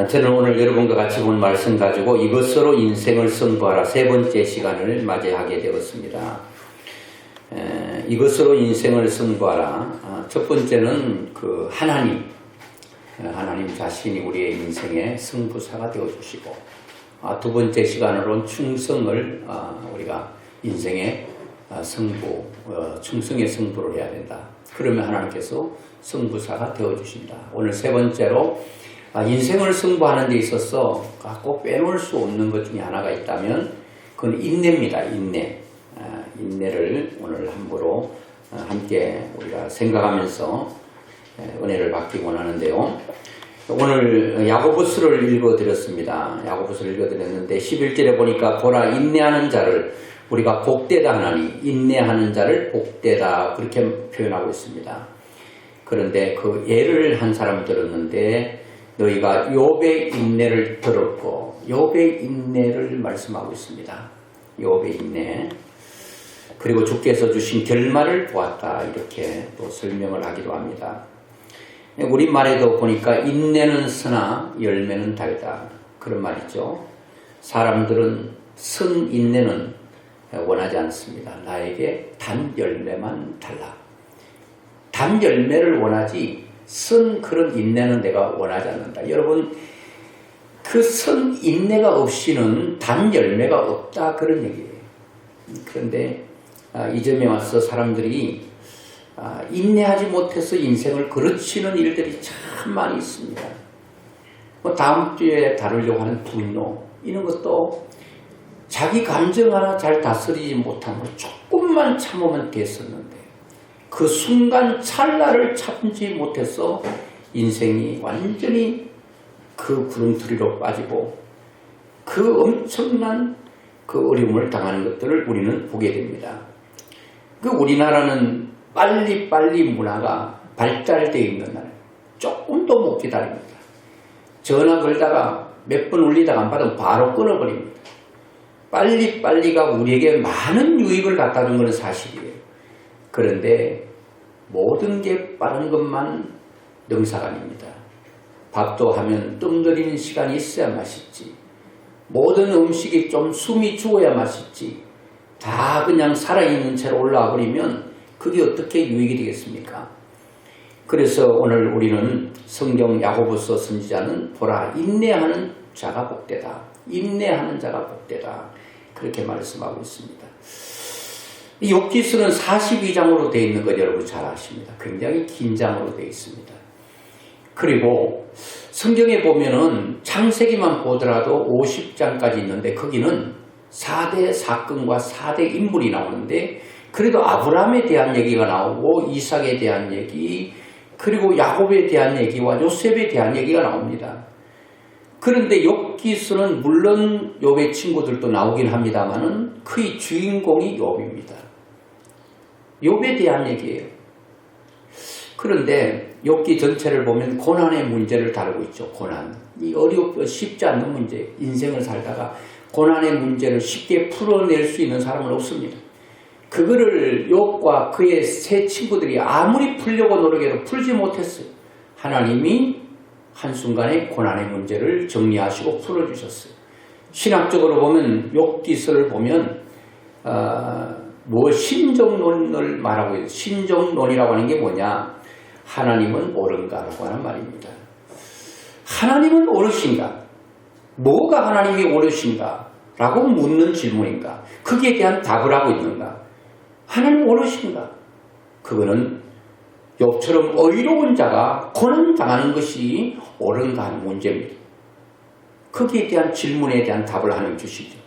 저는 오늘 여러분과 같이 본 말씀 가지고 이것으로 인생을 승부하라 세 번째 시간을 맞이하게 되었습니다. 이것으로 인생을 승부하라. 첫 번째는 그 하나님 자신이 우리의 인생의 승부사가 되어주시고, 두 번째 시간으로는 충성을 우리가 인생의 충성의 승부를 해야 된다. 그러면 하나님께서 승부사가 되어주신다. 오늘 세 번째로 인생을 승부하는 데 있어서 꼭 빼놓을 수 없는 것 중에 하나가 있다면 그건 인내입니다. 인내를 오늘 함께 우리가 생각하면서 은혜를 받기 원하는데요. 오늘 야고보서를 읽어드렸습니다. 야고보서를 읽어드렸는데 11절에 보니까 보라 인내하는 자를 우리가 복되다 하나니 인내하는 자를 복되다 그렇게 표현하고 있습니다. 그런데 그 예를 한 사람을 들었는데 너희가 욥의 인내를 들었고, 욥의 인내를 말씀하고 있습니다. 욥의 인내. 그리고 주께서 주신 결말을 보았다 이렇게 또 설명을 하기도 합니다. 우리말에도 보니까 인내는 쓰나 열매는 달다 그런 말이죠. 사람들은 쓴 인내는 원하지 않습니다. 나에게 단 열매만 달라. 단 열매를 원하지 쓴 그런 인내는 내가 원하지 않는다. 여러분, 그 쓴 인내가 없이는 단 열매가 없다 그런 얘기예요. 그런데 이 점에 와서 사람들이 인내하지 못해서 인생을 그르치는 일들이 참 많이 있습니다. 다음 주에 다루려고 하는 분노 이런 것도 자기 감정 하나 잘 다스리지 못하면 조금만 참으면 됐었는데 그 순간 찰나를 참지 못해서 인생이 완전히 그 구름투리로 빠지고 그 엄청난 그 어려움을 당하는 것들을 우리는 보게 됩니다. 그 우리나라는 빨리빨리 문화가 발달되어 있는 나라, 조금도 못 기다립니다. 전화 걸다가 몇 번 울리다가 안 받으면 바로 끊어버립니다. 빨리빨리가 우리에게 많은 유익을 갖다 준 것은 사실이에요. 그런데 모든 게 빠른 것만 능사가 아닙니다. 밥도 하면 뜸 들이는 시간이 있어야 맛있지. 모든 음식이 좀 숨이 죽어야 맛있지. 다 그냥 살아있는 채로 올라와 버리면 그게 어떻게 유익이 되겠습니까? 그래서 오늘 우리는 성경 야고보서 선지자는 보라 인내하는 자가 복되다. 인내하는 자가 복되다. 그렇게 말씀하고 있습니다. 이 욥기서는 42장으로 되어 있는 것 여러분 잘 아십니다. 굉장히 긴 장으로 되어 있습니다. 그리고 성경에 보면은 창세기만 보더라도 50장까지 있는데 거기는 4대 사건과 4대 인물이 나오는데 그래도 아브라함에 대한 얘기가 나오고 이삭에 대한 얘기 그리고 야곱에 대한 얘기와 요셉에 대한 얘기가 나옵니다. 그런데 욥기서는 물론 욥의 친구들도 나오긴 합니다만은 그의 주인공이 욥입니다. 욥에 대한 얘기예요. 그런데 욥기 전체를 보면 고난의 문제를 다루고 있죠. 고난. 이 쉽지 않는 문제. 인생을 살다가 고난의 문제를 쉽게 풀어낼 수 있는 사람은 없습니다. 그거를 욥과 그의 세 친구들이 아무리 풀려고 노력해도 풀지 못했어요. 하나님이 한순간에 고난의 문제를 정리하시고 풀어주셨어요. 신학적으로 보면 욥기서를 보면 신정론을 말하고 있어요. 신정론이라고 하는 게 뭐냐? 하나님은 옳은가라고 하는 말입니다. 하나님은 옳으신가? 뭐가 하나님이 옳으신가? 라고 묻는 질문인가? 거기에 대한 답을 하고 있는가? 하나님 옳으신가? 그거는 욥처럼 의로운 자가 고난당하는 것이 옳은가 하는 문제입니다. 거기에 대한 질문에 대한 답을 하나님 주시죠.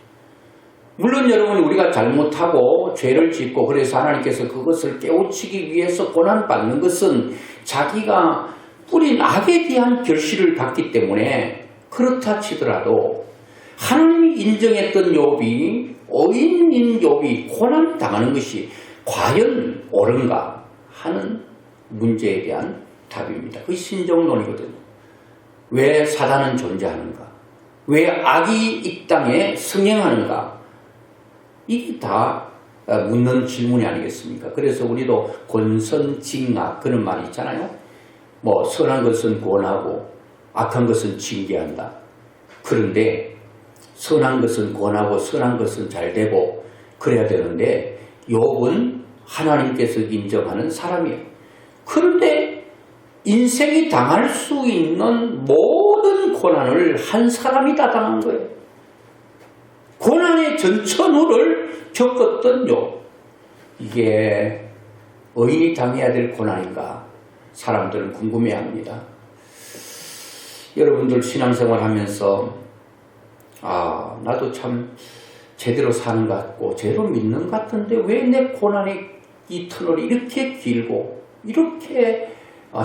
물론 여러분 우리가 잘못하고 죄를 짓고 그래서 하나님께서 그것을 깨우치기 위해서 고난받는 것은 자기가 뿌린 악에 대한 결실을 받기 때문에 그렇다 치더라도 하나님이 인정했던 욥이 의인인 욥이 고난당하는 것이 과연 옳은가 하는 문제에 대한 답입니다. 그게 신정론이거든요. 왜 사단은 존재하는가? 왜 악이 이 땅에 성행하는가? 이게 다 묻는 질문이 아니겠습니까? 그래서 우리도 권선징악 그런 말이 있잖아요. 선한 것은 권하고 악한 것은 징계한다. 그런데 선한 것은 권하고 선한 것은 잘 되고 그래야 되는데 욥은 하나님께서 인정하는 사람이에요. 그런데 인생이 당할 수 있는 모든 고난을 한 사람이 다 당한 거예요. 고난의 전천후를 겪었던 욥. 이게 의인이 당해야 될 고난인가? 사람들은 궁금해합니다. 여러분들 신앙생활 하면서 나도 참 제대로 사는 것 같고 제대로 믿는 것 같은데 왜 내 고난의 이 터널이 이렇게 길고 이렇게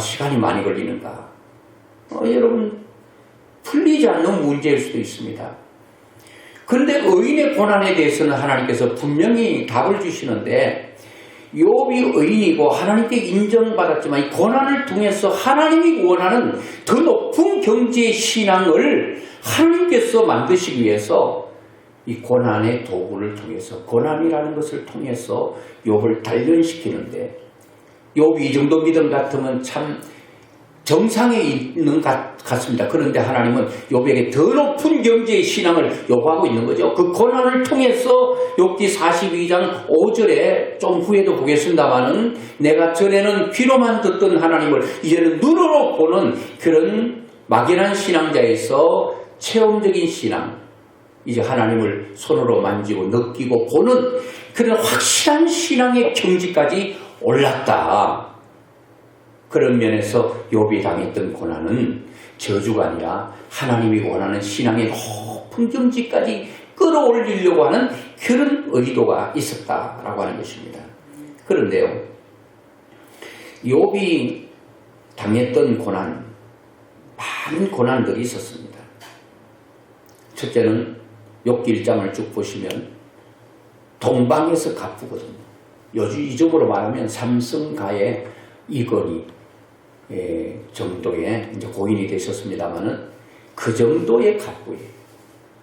시간이 많이 걸리는가? 여러분 풀리지 않는 문제일 수도 있습니다. 그런데 의인의 고난에 대해서는 하나님께서 분명히 답을 주시는데 욥이 의인이고 하나님께 인정받았지만 이 고난을 통해서 하나님이 원하는 더 높은 경지의 신앙을 하나님께서 만드시기 위해서 이 고난의 도구를 통해서 고난이라는 것을 통해서 욥을 단련시키는데 욥이 이 정도 믿음 같으면 참 정상에 있는 것 같습니다. 그런데 하나님은 욥에게 더 높은 경지의 신앙을 요구하고 있는 거죠. 그 고난을 통해서 욥기 42장 5절에 좀 후에도 보겠습니다마는 내가 전에는 귀로만 듣던 하나님을 이제는 눈으로 보는 그런 막연한 신앙자에서 체험적인 신앙, 이제 하나님을 손으로 만지고 느끼고 보는 그런 확실한 신앙의 경지까지 올랐다. 그런 면에서 욥이 당했던 고난은 저주가 아니라 하나님이 원하는 신앙의 높은 경지까지 끌어올리려고 하는 그런 의도가 있었다라고 하는 것입니다. 그런데요, 욥이 당했던 고난, 많은 고난들이 있었습니다. 첫째는 욥기 1장을 쭉 보시면 동방에서 가쁘거든요. 요즘으로 말하면 삼성가의 이건희 정도의 이제 고인이 되셨습니다만은 그 정도의 갑부예요.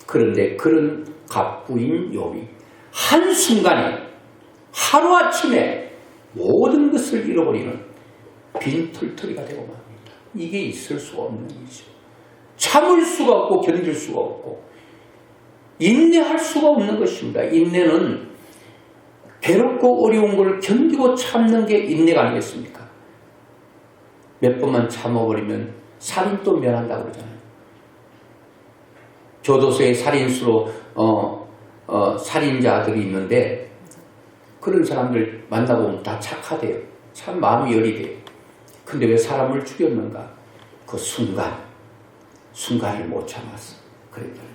그런데 그런 갑부인 욥이 한순간에 하루아침에 모든 것을 잃어버리는 빈털터리가 되고 말합니다. 이게 있을 수가 없는 일이죠. 참을 수가 없고 견딜 수가 없고 인내할 수가 없는 것입니다. 인내는 괴롭고 어려운 걸 견디고 참는 게 인내가 아니겠습니까? 몇 번만 참아버리면 살인도 면한다고 그러잖아요. 교도소에 살인수로 살인자들이 있는데 그런 사람들 만나보면 다 착하대요. 참 마음이 여리대요. 근데 왜 사람을 죽였는가? 그 순간을 못 참았어. 그랬다는 거예요.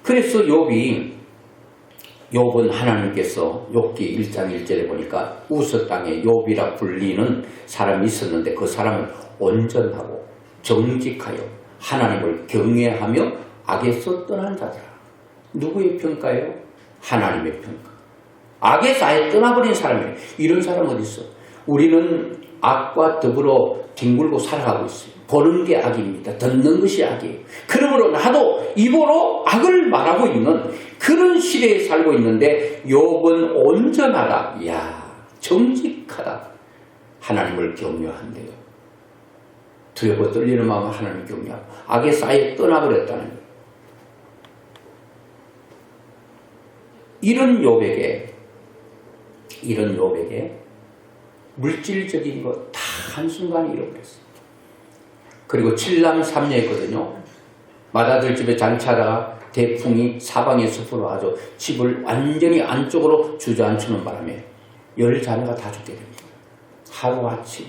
그래서 욥은 하나님께서 욥기 1장 1절에 보니까 우스 땅에 욥이라 불리는 사람이 있었는데 그 사람은 온전하고 정직하여 하나님을 경외하며 악에서 떠난 자더라. 누구의 평가예요? 하나님의 평가. 악에서 아예 떠나버린 사람이에요. 이런 사람 어디 있어? 우리는 악과 더불어 뒹굴고 살아가고 있어요. 보는 게 악입니다. 듣는 것이 악이에요. 그러므로 나도 입으로 악을 말하고 있는 그런 시대에 살고 있는데 욥은 온전하다. 이야, 정직하다. 하나님을 경외한대요. 두렵고 떨리는 마음은 하나님을 경외하고 악에서 아예 떠나버렸다는 거예요. 이런 욥에게 물질적인 것 다 한순간에 잃어버렸어요. 그리고 7남 3녀였거든요. 맏아들 집에 잔치하다가 대풍이 사방의 숲으로 아주 집을 완전히 안쪽으로 주저앉히는 바람에 10자매가 다 죽게 됩니다. 하루아침.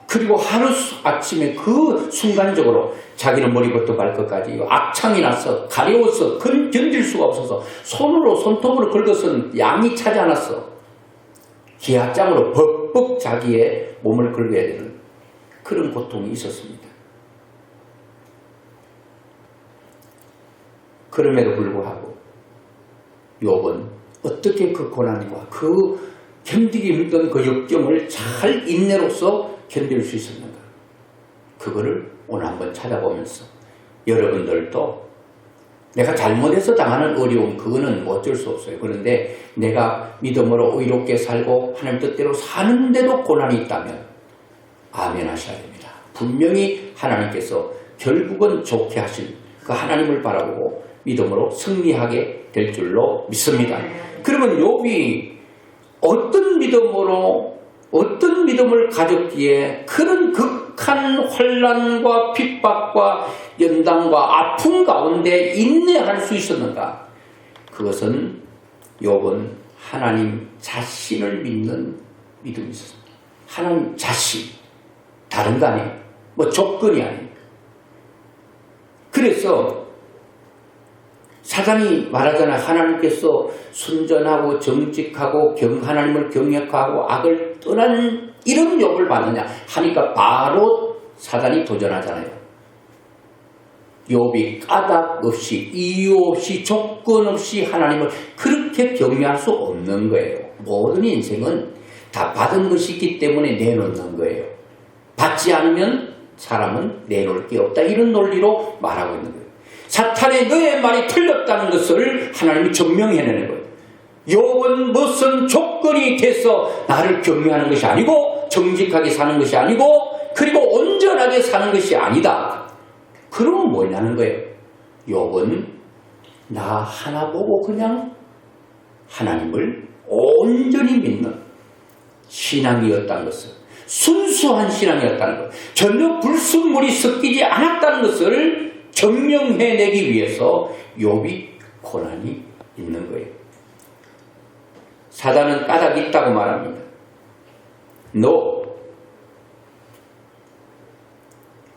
그리고 하루아침에 그 순간적으로 자기는 머리부터 발끝까지 악창이 나서 가려워서 견딜 수가 없어서 손톱으로 긁어서는 양이 차지 않았어. 기압장으로 벅벅 자기의 몸을 긁어야 되는 그런 고통이 있었습니다. 그럼에도 불구하고 욥은 어떻게 그 고난과 그 견디기 힘든 그 역경을 잘 인내로서 견딜 수 있었는가? 그거를 오늘 한번 찾아보면서 여러분들도 내가 잘못해서 당하는 어려움, 그거는 어쩔 수 없어요. 그런데 내가 믿음으로 의롭게 살고 하나님 뜻대로 사는데도 고난이 있다면 아멘 하셔야 됩니다. 분명히 하나님께서 결국은 좋게 하실 그 하나님을 바라보고 믿음으로 승리하게 될 줄로 믿습니다. 그러면 욥이 어떤 믿음을 가졌기에 그런 극한 환난과 핍박과 연단과 아픔 가운데 인내할 수 있었는가? 그것은 욥은 하나님 자신을 믿는 믿음이 있었습니다. 하나님 자신, 다른 거 아니에요. 뭐 조건이 아니에요. 그래서 사단이 말하잖아요. 하나님께서 순전하고 정직하고 하나님을 경외하고 악을 떠난 이런 욥을 받느냐 하니까 바로 사단이 도전하잖아요. 욥이 까닭 없이 이유 없이 조건 없이 하나님을 그렇게 경외할 수 없는 거예요. 모든 인생은 다 받은 것이 있기 때문에 내놓는 거예요. 받지 않으면 사람은 내놓을 게 없다. 이런 논리로 말하고 있는 거예요. 사탄의 너의 말이 틀렸다는 것을 하나님이 증명해내는 거예요. 욥은 무슨 조건이 돼서 나를 경외하는 것이 아니고 정직하게 사는 것이 아니고 그리고 온전하게 사는 것이 아니다. 그러면 뭐냐는 거예요. 욥은 나 하나 보고 그냥 하나님을 온전히 믿는 신앙이었다는 것을, 순수한 신앙이었다는 것, 전혀 불순물이 섞이지 않았다는 것을 증명해내기 위해서 욥이 고난이 있는 거예요. 사단은 까닭이 있다고 말합니다.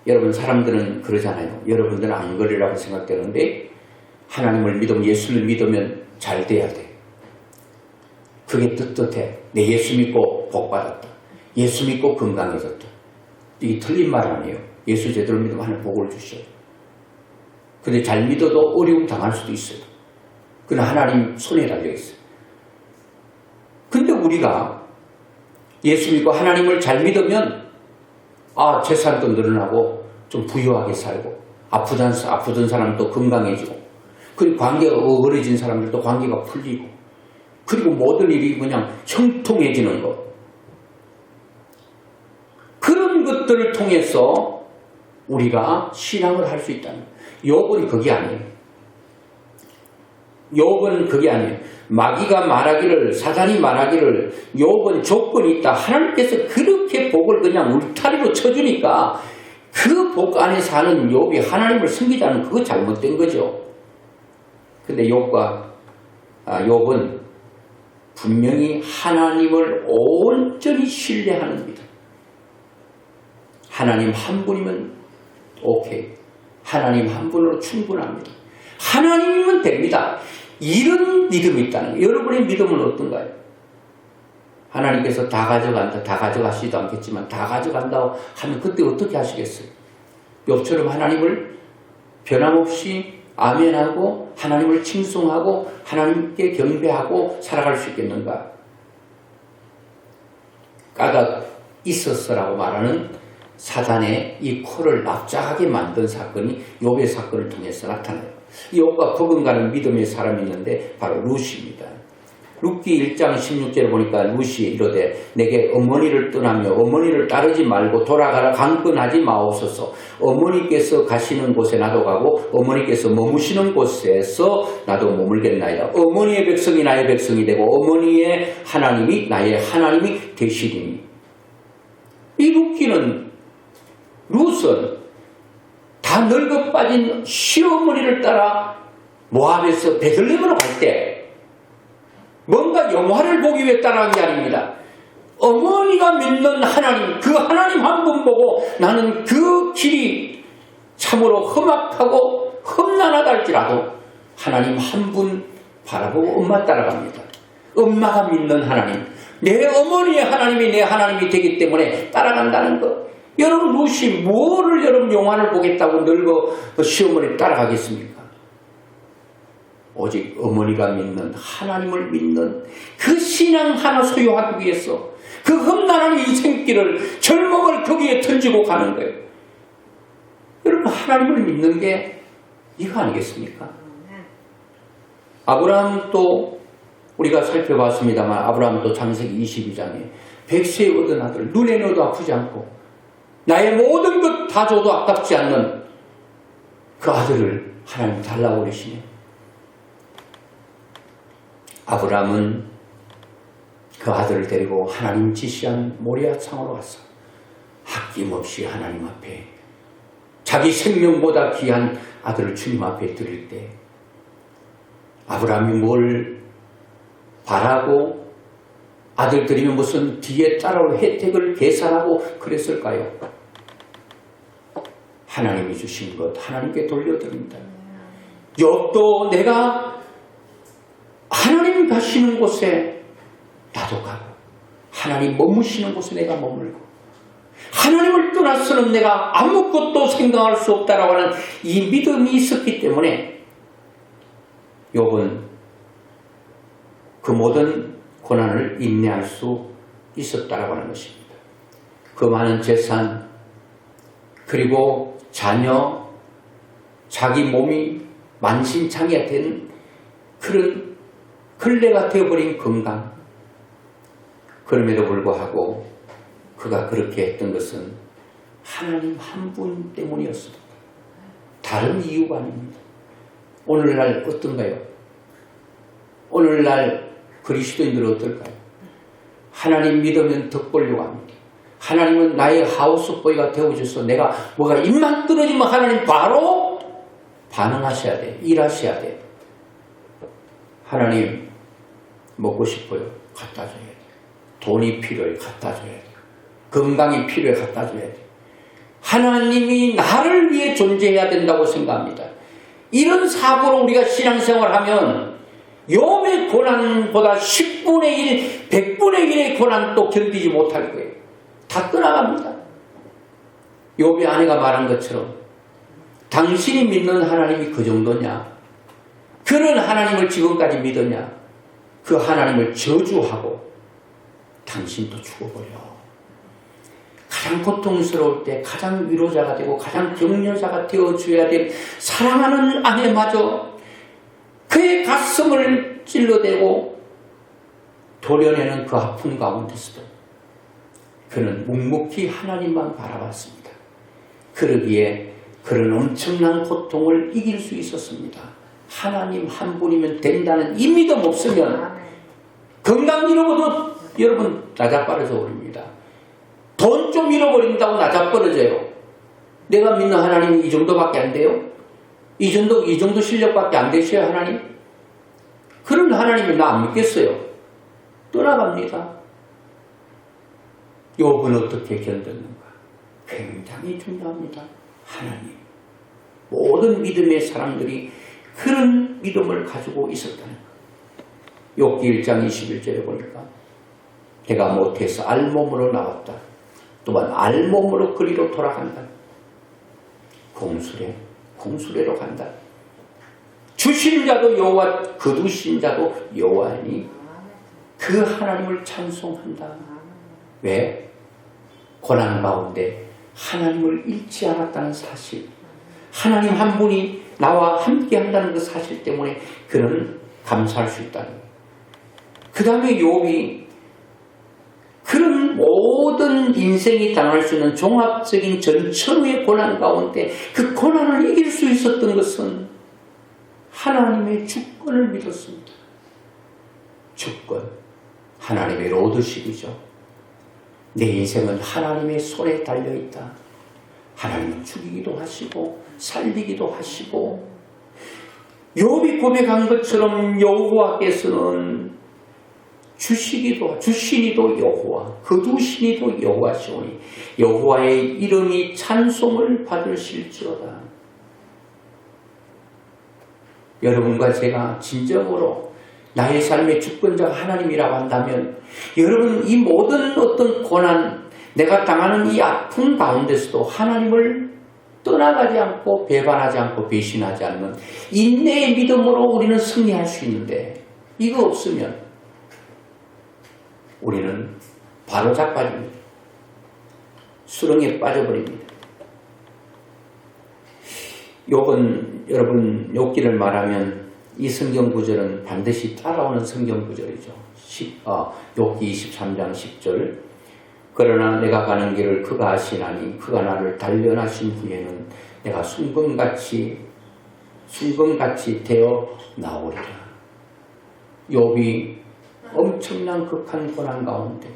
여러분 사람들은 그러잖아요. 여러분들은 안 그러리라고 생각되는데 하나님을 믿으면 예수를 믿으면 잘 돼야 돼. 그게 뜻해. 내 예수 믿고 복 받았다. 예수 믿고 건강해졌다. 이게 틀린 말 아니에요. 예수 제대로 믿으면 하나님 복을 주셔요. 근데 잘 믿어도 어려움 당할 수도 있어요. 그건 하나님 손에 달려있어요. 근데 우리가 예수 믿고 하나님을 잘 믿으면 재산도 늘어나고 좀 부유하게 살고 아프던 사람도 건강해지고 그리고 관계가 어그러진 사람들도 관계가 풀리고 그리고 모든 일이 그냥 형통해지는 것. 그런 것들을 통해서 우리가 신앙을 할 수 있다는 거예요. 욥은 그게 아니에요. 욥은 그게 아니에요. 마귀가 말하기를, 사단이 말하기를 욥은 조건이 있다. 하나님께서 그렇게 복을 그냥 울타리로 쳐주니까 그 복 안에 사는 욥이 하나님을 섬기지 않으면 그거 잘못된 거죠. 근데 욥은 분명히 하나님을 온전히 신뢰하는 믿음. 하나님 한 분이면 오케이. 하나님 한 분으로 충분합니다. 하나님이면 됩니다. 이런 믿음이 있다는 거예요. 여러분의 믿음은 어떤가요? 하나님께서 다 가져간다. 다 가져가시지도 않겠지만 다 가져간다고 하면 그때 어떻게 하시겠어요? 욥처럼 하나님을 변함없이 아멘하고 하나님을 칭송하고 하나님께 경배하고 살아갈 수 있겠는가? 까닭 있었어라고 말하는 사단의 이 코를 납작하게 만든 사건이 욥의 사건을 통해서 나타나요. 욥과 버금가는 믿음의 사람이 있는데 바로 룻입니다. 룻기 1장 16절에 보니까 룻이 이르되 내게 어머니를 떠나며 어머니를 따르지 말고 돌아가라 강권하지 마옵소서. 어머니께서 가시는 곳에 나도 가고 어머니께서 머무시는 곳에서 나도 머물겠나이다. 어머니의 백성이 나의 백성이 되고 어머니의 하나님이 나의 하나님이 되시리니. 이 룻은 다 늙어 빠진 시어머니를 따라 모압에서 베들레헴으로 갈 때 뭔가 영화를 보기 위해 따라간 게 아닙니다. 어머니가 믿는 하나님, 그 하나님 한 분 보고 나는 그 길이 참으로 험악하고 험난하다 할지라도 하나님 한 분 바라보고 엄마 따라갑니다. 엄마가 믿는 하나님, 내 어머니의 하나님이 내 하나님이 되기 때문에 따라간다는 것. 여러분 룻이 뭐를 여러분 영화를 보겠다고 늙어 시어머니 따라가겠습니까? 오직 어머니가 믿는 하나님을 믿는 그 신앙 하나 소유하기 위해서 그 험난한 인생길을 젊음을 거기에 던지고 가는 거예요. 여러분 하나님을 믿는 게 이거 아니겠습니까? 아브라함도 우리가 살펴봤습니다만 아브라함도 창세기 22장에 100세에 얻은 아들 눈에 넣어도 아프지 않고 나의 모든 것 다 줘도 아깝지 않는 그 아들을 하나님 달라고 그러시네요. 아브라함은 그 아들을 데리고 하나님 지시한 모리아 산으로 갔어. 아낌없이 하나님 앞에 자기 생명보다 귀한 아들을 주님 앞에 드릴 때 아브라함이 뭘 바라고 아들 드리면 무슨 뒤에 따라올 혜택을 계산하고 그랬을까요? 하나님이 주신 것 하나님께 돌려드립니다. 욥도 내가 하나님 가시는 곳에 나도 가고 하나님 머무시는 곳에 내가 머물고 하나님을 떠나서는 내가 아무것도 생각할 수 없다라고 하는 이 믿음이 있었기 때문에 욥은 그 모든 고난을 인내할 수 있었다라고 하는 것입니다. 그 많은 재산 그리고 자녀, 자기 몸이 만신창이가 된 그런 걸레가 되어버린 건강. 그럼에도 불구하고 그가 그렇게 했던 것은 하나님 한 분 때문이었습니다. 다른 이유가 아닙니다. 오늘날 어떤가요? 오늘날 그리스도인들은 어떨까요? 하나님 믿으면 덕 보려고 합니다. 하나님은 나의 하우스보이가 되어주셔서 내가 뭐가 입만 떨어지면 하나님 바로 반응하셔야 돼. 일하셔야 돼. 하나님 먹고 싶어요. 갖다 줘야 돼. 돈이 필요해. 갖다 줘야 돼. 건강이 필요해. 갖다 줘야 돼. 하나님이 나를 위해 존재해야 된다고 생각합니다. 이런 사고로 우리가 신앙생활하면 욥의 고난보다 10분의 1, 100분의 1의 고난도 견디지 못할 거예요. 다 떠나갑니다. 욥의 아내가 말한 것처럼 당신이 믿는 하나님이 그 정도냐? 그런 하나님을 지금까지 믿었냐? 그 하나님을 저주하고 당신도 죽어버려. 가장 고통스러울 때 가장 위로자가 되고 가장 격려자가 되어줘야 될 사랑하는 아내마저 그의 가슴을 찔러대고 도려내는 그 아픔 가운데서도 그는 묵묵히 하나님만 바라봤습니다. 그러기에 그런 엄청난 고통을 이길 수 있었습니다. 하나님 한 분이면 된다는 이 믿음 없으면 건강 잃어버려도 여러분 나자빠져서 버립니다. 돈 좀 잃어버린다고 나자빠져요. 내가 믿는 하나님이 이 정도밖에 안 돼요? 이 정도 실력밖에 안 되셔요, 하나님? 그런 하나님이 나 안 믿겠어요. 떠나갑니다. 욥은 어떻게 견뎠는가? 굉장히 중요합니다. 하나님. 모든 믿음의 사람들이 그런 믿음을 가지고 있었다는 것. 욥기 1장 21절에 보니까 내가 못해서 알몸으로 나왔다. 또한 알몸으로 그리로 돌아간다. 공수레로 간다. 주신 자도 여호와, 거두신 자도 여호와니 그 하나님을 찬송한다. 왜? 고난 가운데 하나님을 잃지 않았다는 사실, 하나님 한 분이 나와 함께 한다는 그 사실 때문에 그는 감사할 수 있다는 거예요. 그 다음에 욥이 그런 모든 인생이 당할 수 있는 종합적인 전천후의 고난 가운데 그 고난을 이길 수 있었던 것은 하나님의 주권을 믿었습니다. 주권, 하나님의 로드십이죠. 내 인생은 하나님의 손에 달려있다. 하나님은 죽이기도 하시고 살리기도 하시고, 욥이 고백한 것처럼 여호와께서는 주시니도 여호와, 거두시니도 여호와시오니 여호와의 이름이 찬송을 받으실지어다. 여러분과 제가 진정으로 나의 삶의 주권자가 하나님이라고 한다면, 여러분 이 모든 어떤 고난, 내가 당하는 이 아픔 가운데서도 하나님을 떠나가지 않고 배반하지 않고 배신하지 않는 인내의 믿음으로 우리는 승리할 수 있는데, 이거 없으면 우리는 바로 자빠집니다. 수렁에 빠져버립니다. 욥은, 여러분 욥기를 말하면 이 성경 구절은 반드시 따라오는 성경 구절이죠. 욥기 23장 10절 그러나 내가 가는 길을 그가 아시나니 그가 나를 단련하신 후에는 내가 순금같이 되어 나오리라. 욥이 엄청난 극한 고난 가운데,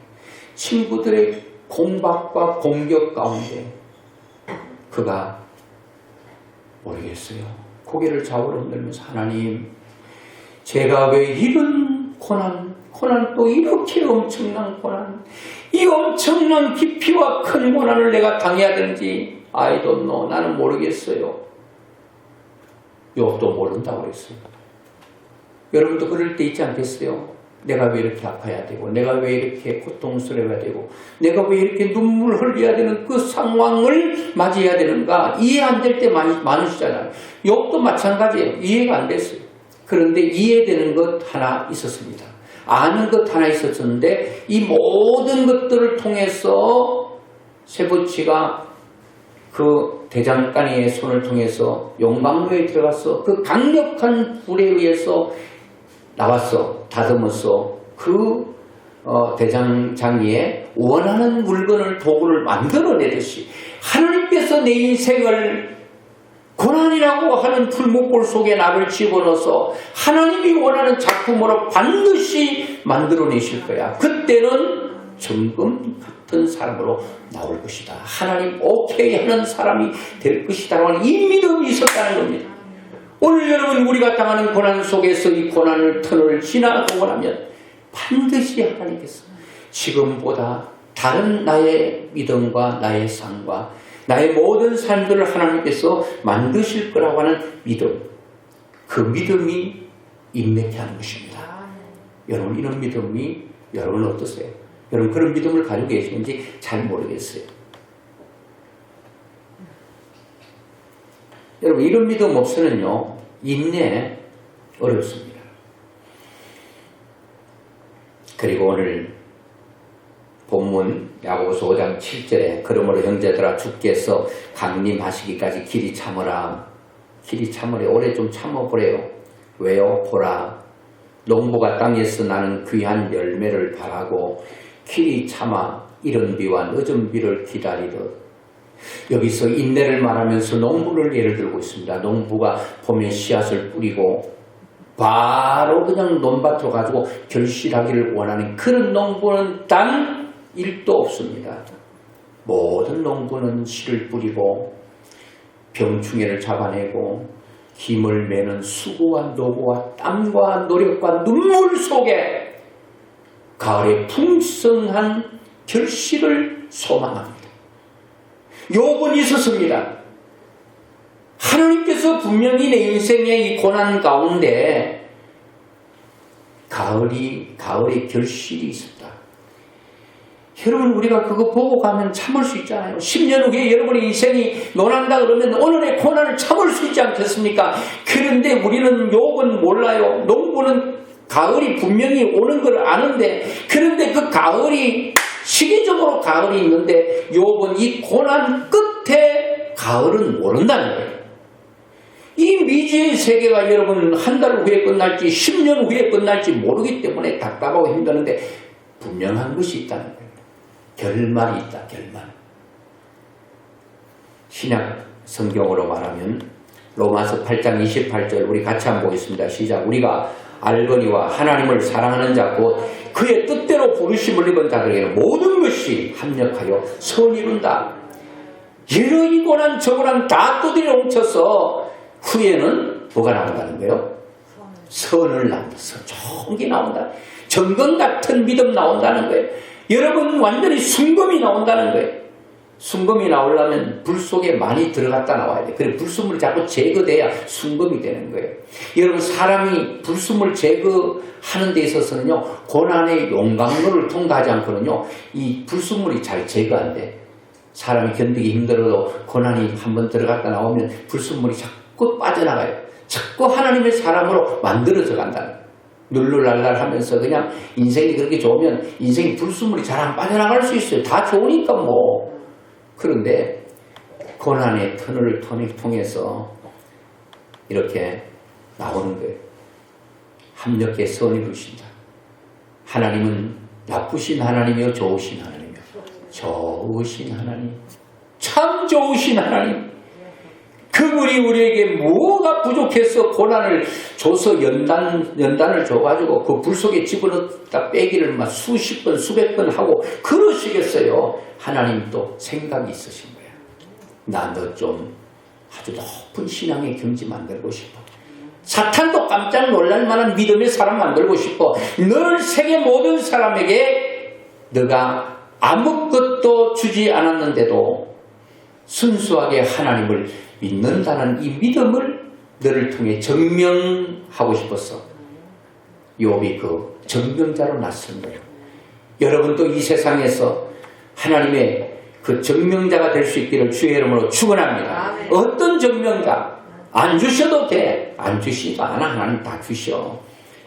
친구들의 공박과 공격 가운데 그가 모르겠어요. 고개를 좌우로 흔들면서 하나님, 제가 왜 이런 고난 또 이렇게 엄청난 고난, 이 엄청난 깊이와 큰 고난을 내가 당해야 되는지 I don't know. 나는 모르겠어요. 욥도 모른다고 그랬어요. 여러분도 그럴 때 있지 않겠어요? 내가 왜 이렇게 아파야 되고, 내가 왜 이렇게 고통스러워야 되고, 내가 왜 이렇게 눈물 흘려야 되는 그 상황을 맞이해야 되는가? 이해 안 될 때 많으시잖아요. 욥도 마찬가지예요. 이해가 안 됐어요. 그런데 이해되는 것 하나 있었습니다. 아는 것 하나 있었는데 이 모든 것들을 통해서 세부치가 그 대장간이의 손을 통해서 용광로에 들어가서 그 강력한 불에 의해서 나왔어. 다듬었어. 그 대장장이의 원하는 물건을 도구를 만들어내듯이 하나님께서 내 인생을 고난이라고 하는 풀목골 속에 나를 집어넣어서 하나님이 원하는 작품으로 반드시 만들어내실 거야. 그때는 정금 같은 사람으로 나올 것이다. 하나님 오케이 하는 사람이 될 것이다. 이 믿음이 있었다는 겁니다. 오늘 여러분 우리가 당하는 고난 속에서 이 고난을 터널을 지나가고 나면 반드시 하나님께서 지금보다 다른 나의 믿음과 나의 삶과 나의 모든 삶들을 하나님께서 만드실 거라고 하는 믿음, 그 믿음이 인맥해 하는 것입니다. 여러분 이런 믿음이 여러분 어떠세요? 여러분 그런 믿음을 가지고 계시는지 잘 모르겠어요. 여러분 이런 믿음 없으면요 인내 어렵습니다. 그리고 오늘 본문 야고보서 5장 7절에 그러므로 형제들아 주께서 강림하시기까지 길이 참으라. 길이 참으래. 오래 좀 참아보래요. 왜요? 보라 농부가 땅에서 나는 귀한 열매를 바라고 길이 참아 이른 비와 늦은 비를 기다리듯. 여기서 인내를 말하면서 농부를 예를 들고 있습니다. 농부가 봄에 씨앗을 뿌리고 바로 그냥 논밭으로 가지고 결실하기를 원하는 그런 농부는 단 1도 없습니다. 모든 농부는 씨를 뿌리고 병충해를 잡아내고 힘을 매는 수고와 노고와 땀과 노력과 눈물 속에 가을의 풍성한 결실을 소망합니다. 욥은 있었습니다. 하나님께서 분명히 내 인생의 이 고난 가운데 가을의 결실이 있습니다. 여러분 우리가 그거 보고 가면 참을 수 있잖아요. 10년 후에 여러분의 인생이 논한다 그러면 오늘의 고난을 참을 수 있지 않겠습니까? 그런데 우리는 욥은 몰라요. 농부는 가을이 분명히 오는 걸 아는데 그런데 그 가을이 시기적으로 가을이 있는데 욥은 이 고난 끝에 가을은 모른다는 거예요. 이 미지의 세계가 여러분 한 달 후에 끝날지 10년 후에 끝날지 모르기 때문에 답답하고 힘드는데 분명한 것이 있다는 거예요. 결말이 있다. 결말. 신약 성경으로 말하면 로마서 8장 28절 우리 같이 한번 보겠습니다. 시작. 우리가 알거니와 하나님을 사랑하는 자 곧 그의 뜻대로 부르심을 입은 자들에게는 모든 것이 합력하여 선을 이룬다. 이러이 고난 저 고난 다 두드려 뭉쳐서 후에는 뭐가 나온다는 거예요? 선을 나온다. 좋은 게 나온다. 정금 같은 믿음 나온다는 거예요. 여러분 완전히 순금이 나온다는 거예요. 순금이 나오려면 불 속에 많이 들어갔다 나와야 돼요. 그래 불순물이 자꾸 제거돼야 순금이 되는 거예요. 여러분 사람이 불순물 제거하는 데 있어서는요 고난의 용광로를 통과하지 않고는요 이 불순물이 잘 제거 안 돼. 사람이 견디기 힘들어도 고난이 한번 들어갔다 나오면 불순물이 자꾸 빠져나가요. 자꾸 하나님의 사람으로 만들어져 간다는 거예요. 룰루랄랄하면서 그냥 인생이 그렇게 좋으면 인생이 불순물이 잘 안 빠져나갈 수 있어요. 다 좋으니까 뭐. 그런데 고난의 터널을 통해서 이렇게 나오는 거예요. 합력해 선을 이루신다. 하나님은 나쁘신 하나님이요 좋으신 하나님이요 좋으신 하나님, 참 좋으신 하나님, 그분이 우리에게 뭐가 부족해서 고난을 줘서 연단을 줘가지고 그 불 속에 집어넣다 빼기를 막 수십 번 수백 번 하고 그러시겠어요. 하나님도 생각이 있으신 거야. 나 너 좀 아주 높은 신앙의 경지 만들고 싶어. 사탄도 깜짝 놀랄 만한 믿음의 사람 만들고 싶어. 너를 세계 모든 사람에게 너가 아무것도 주지 않았는데도 순수하게 하나님을 믿는다는 이 믿음을 너를 통해 증명하고 싶었어. 욥이 그 증명자로 나선 거예요. 여러분도 이 세상에서 하나님의 그 증명자가 될 수 있기를 주의 이름으로 축원합니다. 어떤 증명자? 안 주셔도 돼. 안 주시도 않아. 하나님 다 주셔.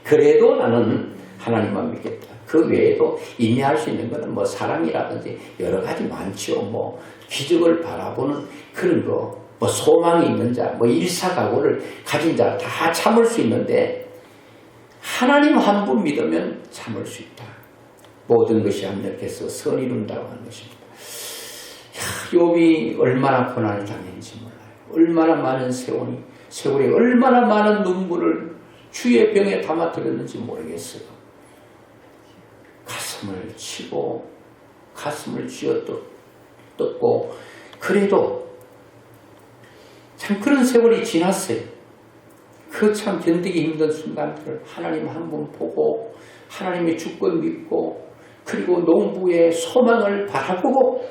그래도 나는 하나님만 믿겠다. 그 외에도 인내할 수 있는 것은 뭐 사랑이라든지 여러 가지 많죠. 뭐 기적을 바라보는 그런 거, 뭐 소망이 있는 자, 뭐 일사각오를 가진 자 다 참을 수 있는데 하나님 한 분 믿으면 참을 수 있다. 모든 것이 합력해서 선을 이룬다고 하는 것입니다. 욥이 얼마나 고난을 당했는지 몰라요. 얼마나 많은 세월이 얼마나 많은 눈물을 주의 병에 담아들였는지 모르겠어요. 가슴을 치고 가슴을 쥐어뜯고 그래도 참 그런 세월이 지났어요. 그 참 견디기 힘든 순간들을 하나님 한 분 보고 하나님의 주권 믿고 그리고 농부의 소망을 바라보고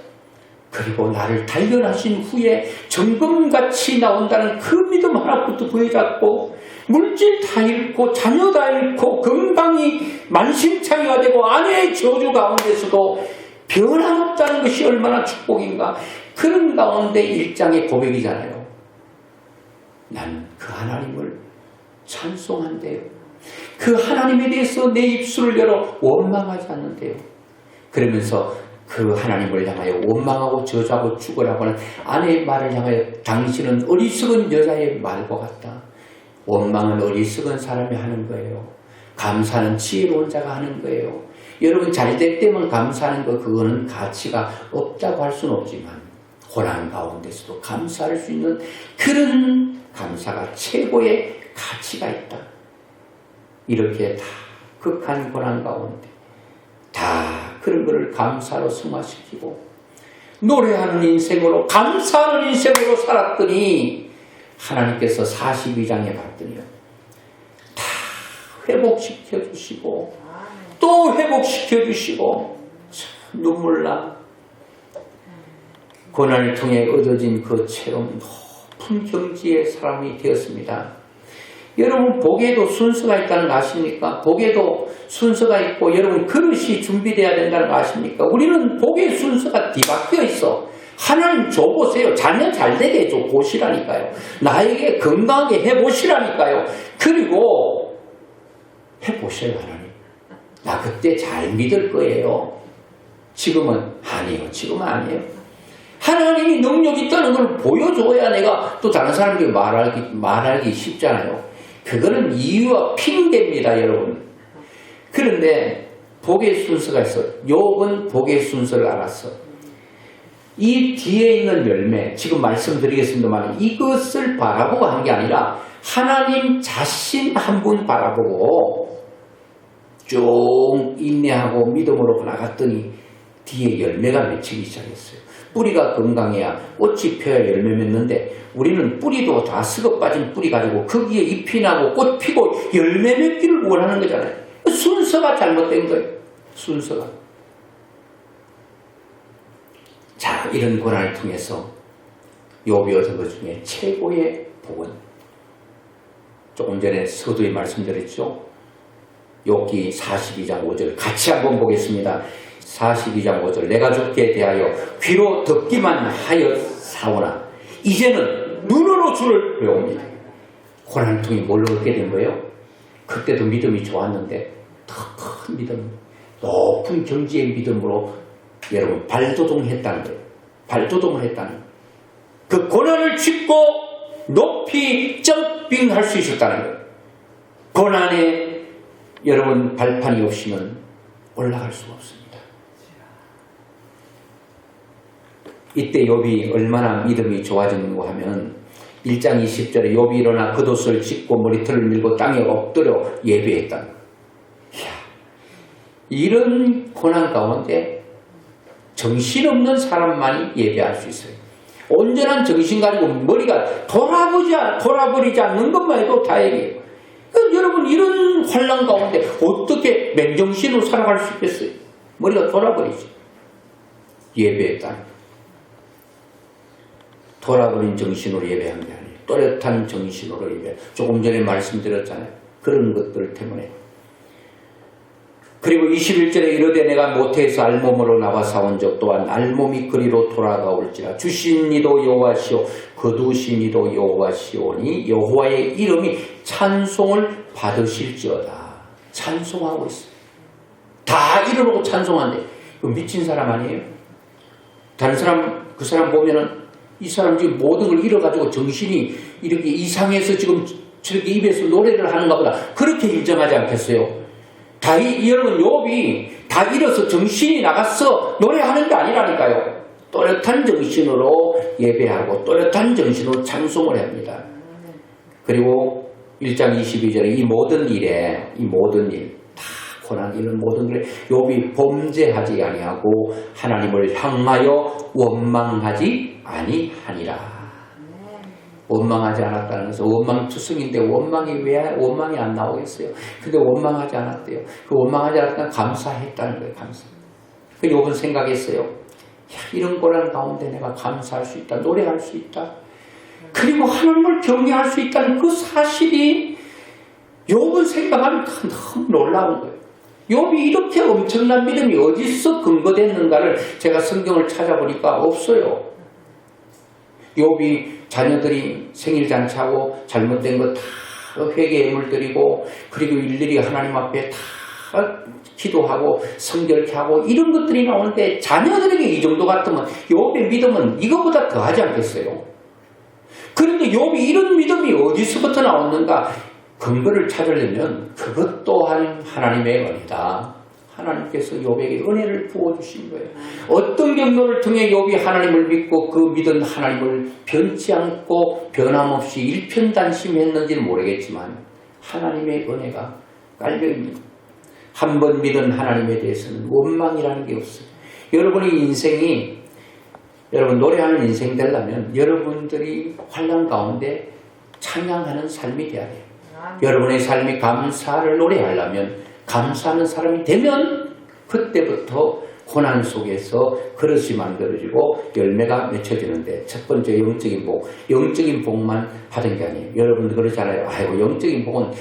그리고 나를 단련하신 후에 정금같이 나온다는 그 믿음 하나부터 부여잡고 물질 다 잃고 자녀 다 잃고 건강이 만신창이가 되고 아내의 저주 가운데서도 변함없다는 것이 얼마나 축복인가. 그런 가운데 일장의 고백이잖아요. 난 그 하나님을 찬송한대요. 그 하나님에 대해서 내 입술을 열어 원망하지 않는데요. 그러면서 그 하나님을 향하여 원망하고 저주하고 죽으라고 하는 아내의 말을 향하여 당신은 어리석은 여자의 말과 같다. 원망은 어리석은 사람이 하는 거예요. 감사는 지혜로운 자가 하는 거예요. 여러분 잘될 때만 감사하는 거 그거는 가치가 없다고 할 수는 없지만 고난 가운데서도 감사할 수 있는 그런 감사가 최고의 가치가 있다. 이렇게 다 극한 고난 가운데 다 그런 것을 감사로 승화시키고 노래하는 인생으로 감사하는 인생으로 살았더니 하나님께서 42장에 봤더니요 다 회복시켜 주시고 또 회복시켜 주시고 참 눈물나. 고난을 통해 얻어진 그 체험 높은 경지의 사람이 되었습니다. 여러분 복에도 순서가 있다는 거 아십니까? 복에도 순서가 있고 여러분 그릇이 준비되어야 된다는 거 아십니까? 우리는 복의 순서가 뒤바뀌어 있어. 하나님 줘보세요. 자녀 잘되게 줘보시라니까요. 나에게 건강하게 해보시라니까요. 그리고 해보셔요. 하나님. 나 그때 잘 믿을 거예요. 지금은 아니에요. 지금은 아니에요. 하나님이 능력이 있다는 걸 보여줘야 내가 또 다른 사람들이 말하기 쉽잖아요. 그거는 이유와 핑계입니다, 여러분. 그런데 복의 순서가 있어. 욥은 복의 순서를 알았어. 이 뒤에 있는 열매, 지금 말씀드리겠습니다만 이것을 바라보고 한 게 아니라 하나님 자신 한 분 바라보고 쭉 인내하고 믿음으로 나갔더니 뒤에 열매가 맺히기 시작했어요. 뿌리가 건강해야 꽃이 펴야 열매 맺는데 우리는 뿌리도 다 썩어 빠진 뿌리 가지고 거기에 잎이 나고 꽃 피고 열매 맺기를 원하는 거잖아요. 순서가 잘못된 거예요. 순서가. 자, 이런 고난을 통해서 욥이 얻은 것 중에 최고의 복은 조금 전에 서두에 말씀드렸죠. 욥기 42장 5절 같이 한번 보겠습니다. 42장 5절 내가 주께 대하여 귀로 듣기만 하여 사오나 이제는 눈으로 주를 배웁니다. 고난을 통해 뭘 얻게 된 거예요? 그때도 믿음이 좋았는데 더 큰 믿음, 높은 경지의 믿음으로 여러분 발도동했다는 거예요. 발도동을 했다는 거예요. 그 고난을 짚고 높이 점핑할 수 있었다는 거예요. 고난에 여러분 발판이 없이는 올라갈 수가 없습니다. 이때 욥이 얼마나 믿음이 좋아졌는가 하면 1장 20절에 욥이 일어나 겉옷을 찢고 머리털을 밀고 땅에 엎드려 예배했다. 이야, 이런 고난 가운데 정신없는 사람만이 예배할 수 있어요. 온전한 정신 가지고 머리가 돌아버리지 않는 것만 해도 다행이에요. 여러분 이런 환난 가운데 어떻게 맨정신으로 살아갈 수 있겠어요? 머리가 돌아버리지. 예배했다. 돌아버린 정신으로 예배한 게 아니에요. 또렷한 정신으로 예배. 조금 전에 말씀드렸잖아요. 그런 것들 때문에. 그리고 21절에 이르되 내가 모태에서 알몸으로 나와 사온 적 또한 알몸이 그리로 돌아가올지라. 주신 이도 여호와시오 거두신 이도 여호와시오니 여호와의 이름이 찬송을 받으실지어다. 찬송하고 있어요. 다 이름으로 찬송한대. 미친 사람 아니에요? 다른 사람 그 사람 보면은 이 사람 지금 모든 걸 잃어가지고 정신이 이렇게 이상해서 지금 저렇게 입에서 노래를 하는가 보다. 그렇게 인정하지 않겠어요? 여러분 욥이 다 잃어서 정신이 나가서 노래하는 게 아니라니까요. 또렷한 정신으로 예배하고 또렷한 정신으로 찬송을 합니다. 그리고 1장 22절에 이 모든 일, 다 고난 이런 모든 일에 욥이 범죄하지 아니하고 하나님을 향하여 원망하지 아니하니라. 원망하지 않았다는 것은 원망투성인데 원망이 왜 원망이 안 나오겠어요? 근데 원망하지 않았대요. 그 원망하지 않았다는 감사했다는 거예요. 감사. 그 욥은 생각했어요. 야, 이런 고난 가운데 내가 감사할 수 있다. 노래할 수 있다. 그리고 하나님을 경외할 수 있다는 그 사실이 욥은 생각하면 너무 놀라운 거예요. 욥이 이렇게 엄청난 믿음이 어디서 근거됐는가를 제가 성경을 찾아보니까 없어요. 욥이 자녀들이 생일잔치하고 잘못된 거 다 회개 예물 드리고 그리고 일일이 하나님 앞에 다 기도하고 성결케 하고 이런 것들이 나오는데 자녀들에게 이 정도 같으면 욥의 믿음은 이거보다 더하지 않겠어요? 그런데 욥이 이런 믿음이 어디서부터 나왔는가? 근거를 찾으려면 그것 또한 하나님의 은혜다. 하나님께서 욥에게 은혜를 부어주신 거예요. 어떤 경로를 통해 욥이 하나님을 믿고 그 믿은 하나님을 변치 않고 변함없이 일편단심했는지는 모르겠지만 하나님의 은혜가 깔려있는 한 번 믿은 하나님에 대해서는 원망이라는 게 없어요. 여러분의 인생이 여러분 노래하는 인생 되려면 여러분들이 환난 가운데 찬양하는 삶이 돼야 돼요. 여러분의 삶이 감사를 노래하려면 감사하는 사람이 되면 그때부터 고난 속에서 그릇이 만들어지고 열매가 맺혀지는데 첫 번째 영적인 복, 영적인 복만 받은 게 아니에요. 여러분들 그러잖아요. 아이고 영적인 복은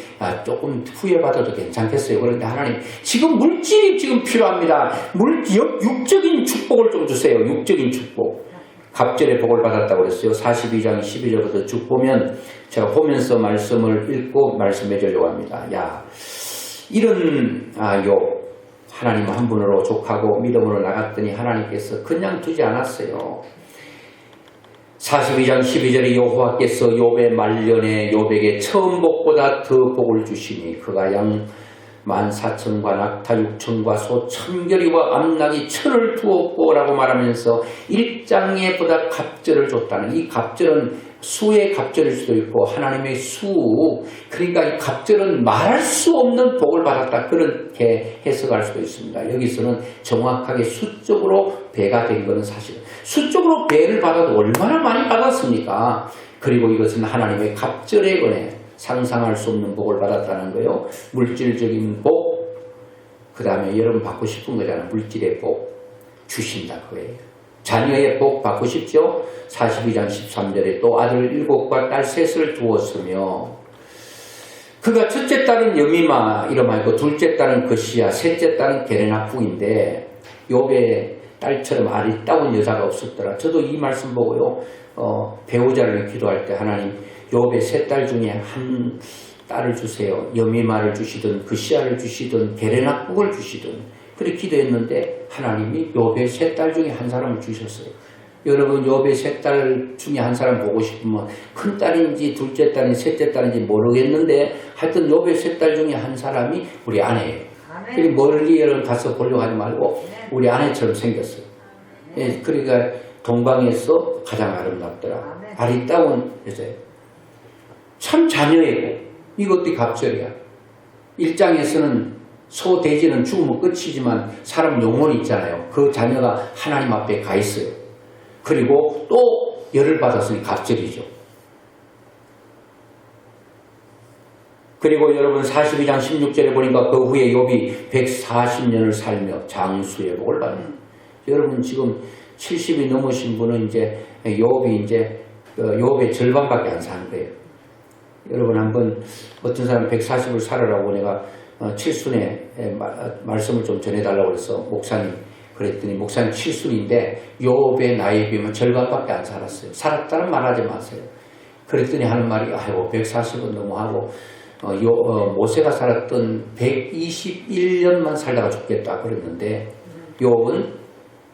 조금 후에 받아도 괜찮겠어요. 그런데 하나님 지금 물질이 지금 필요합니다. 육적인 축복을 좀 주세요. 육적인 축복. 갑절의 복을 받았다고 그랬어요. 42장 12절부터 쭉 보면 제가 보면서 말씀을 읽고 말씀해 주려고 합니다. 야, 이런 욥 하나님 한 분으로 족하고 믿음으로 나갔더니 하나님께서 그냥 두지 않았어요. 42장 12절에 여호와께서 욥의 말년에 욥에게 처음 복보다 더 복을 주시니 그가 양 14,000과 낙타 6,000과 소 1,000결이와 암낙이 1,000을 두었고 라고 말하면서 1장에 보다 갑절을 줬다는 이 갑절은 수의 갑절일 수도 있고 하나님의 수 그러니까 이 갑절은 말할 수 없는 복을 받았다 그렇게 해석할 수도 있습니다. 여기서는 정확하게 수적으로 배가 된 것은 사실은 수적으로 배를 받아도 얼마나 많이 받았습니까? 그리고 이것은 하나님의 갑절의 은혜 상상할 수 없는 복을 받았다는 거예요. 물질적인 복, 그 다음에 여러분 받고 싶은 거잖아요. 물질의 복 주신다 그거예요. 자녀의 복 받고 싶죠? 42장 13절에 또 아들 7과 딸 3을 두었으며 그가 첫째 딸은 여미마 이름 알고 둘째 딸은 거시야 셋째 딸은 게레나국인데 욥의 딸처럼 아리따운 여자가 없었더라. 저도 이 말씀 보고요 배우자를 기도할 때 하나님 욥의 3딸 중에 한 딸을 주세요. 여미마를 주시든 거시야를 주시든 게레나국을 주시든 그렇게 기도했는데 하나님이 욥의 3딸 중에 한 사람을 주셨어요. 여러분 욥의 3딸 중에 한 사람 보고 싶으면 큰 딸인지 둘째 딸인지 셋째 딸인지 모르겠는데 하여튼 욥의 3딸 중에 한 사람이 우리 아내예요. 그리고 멀리 가서 보려고 하지 말고 우리 아내처럼 생겼어요. 예, 그러니까 동방에서 가장 아름답더라. 아리따운 여자예요. 참 자녀예요. 이것도 갑절이야. 1장에서는 소돼지는 죽으면 끝이지만 사람 영혼이 있잖아요. 그 자녀가 하나님 앞에 가 있어요. 그리고 또 열을 받았으니 갑절이죠. 그리고 여러분 42장 16절에 보니까 그 후에 욥이 140년을 살며 장수의 복을 받아요. 여러분 지금 70이 넘으신 분은 이제 욥이 이제 욥의 절반밖에 안 사는 거예요. 여러분 한번 어떤 사람 140을 살아라고 내가 칠순에 말씀을 좀 전해달라고 해서 목사님 그랬더니 목사님 칠순인데 욥의 나이에 비하면 절반밖에 안 살았어요. 살았다는 말 하지 마세요. 그랬더니 하는 말이 아이고 140은 너무하고 모세가 살았던 121년만 살다가 죽겠다 그랬는데 욥은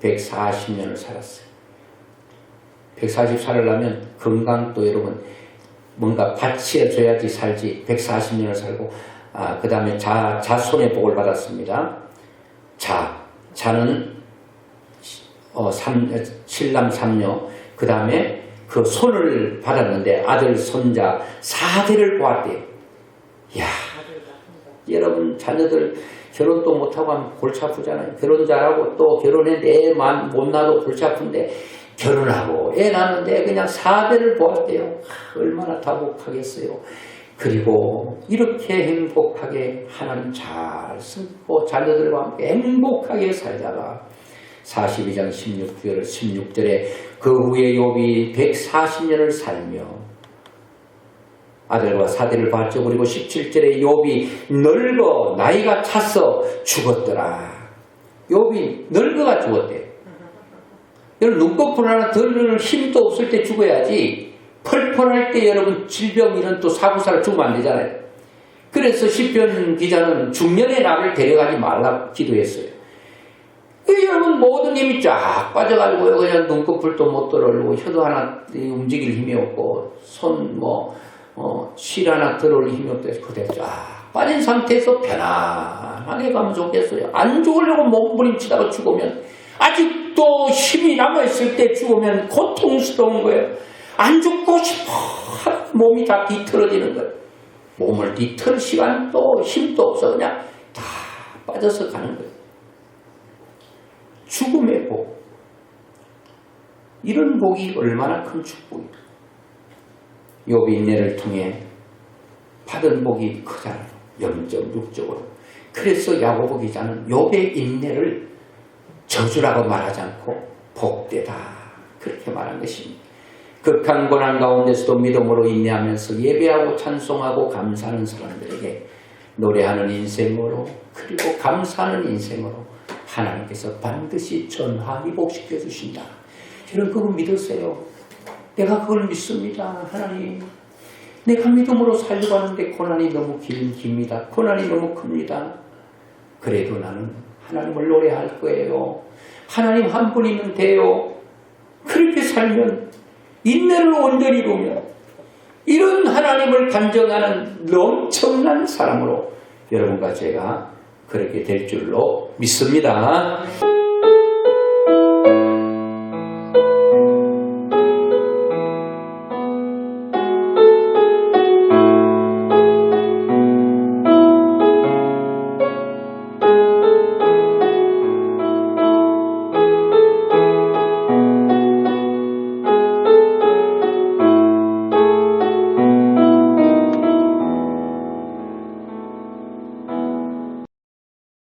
140년을 살았어요. 140 살으려면 건강도 여러분 뭔가 바치해줘야지 살지. 140년을 살고 그 다음에 자손의 복을 받았습니다. 자는 7남 3녀 그 다음에 그 손을 받았는데 아들 손자 4대를 보았대요. 이야 여러분 자녀들 결혼도 못하고 하면 골치 아프잖아요. 결혼 잘하고 또 결혼했는데 애만 못 낳아도 골치 아픈데 결혼하고 애 낳는데 그냥 4대를 보았대요. 얼마나 다복하겠어요. 그리고 이렇게 행복하게 하나님 잘 쓰고 자녀들과 함께 행복하게 살다가 42장 16절에 그 후에 욥이 140년을 살며 아들과 사대를 봤죠. 그리고 17절에 욥이 늙어 나이가 차서 죽었더라. 욥이 늙어가 죽었대요. 여러분 눈꺼풀 하나 덜 힘도 없을 때 죽어야지 펄펄할 때 여러분 질병 이런 또 사고사를 죽으면 안 되잖아요. 그래서 시편 기자는 중년의 나를 데려가지 말라고 기도했어요. 여러분 모든 힘이 쫙 빠져가지고 그냥 눈꺼풀도 못 들어올리고 혀도 하나 움직일 힘이 없고 손 실 하나 들어올 힘이 없다 해서 그대로 쫙 빠진 상태에서 편안하게 가면 좋겠어요. 안 죽으려고 몸부림치다가 죽으면 아직도 힘이 남아있을 때 죽으면 고통스러운 거예요. 안 죽고 싶어 몸이 다 뒤틀어지는 거예요. 몸을 뒤틀 시간도 힘도 없어 그냥 다 빠져서 가는 거예요. 죽음의 복. 이런 복이 얼마나 큰 축복이에요. 욥이 인내를 통해 받은 복이 크잖아요. 영적, 육적으로. 그래서 야고보 기자는 욥의 인내를 저주라고 말하지 않고 복되다 그렇게 말한 것입니다. 극한 고난 가운데서도 믿음으로 인내하면서 예배하고 찬송하고 감사하는 사람들에게 노래하는 인생으로 그리고 감사하는 인생으로 하나님께서 반드시 전화기 복시켜 주신다. 저는 그걸 믿으세요. 내가 그걸 믿습니다. 하나님 내가 믿음으로 살려고 하는데 고난이 너무 깁니다. 고난이 너무 큽니다. 그래도 나는 하나님을 노래할 거예요. 하나님 한 분이면 돼요. 그렇게 살면 인내를 온전히 이루면 이런 하나님을 간증하는 엄청난 사람으로 여러분과 제가 그렇게 될 줄로 믿습니다.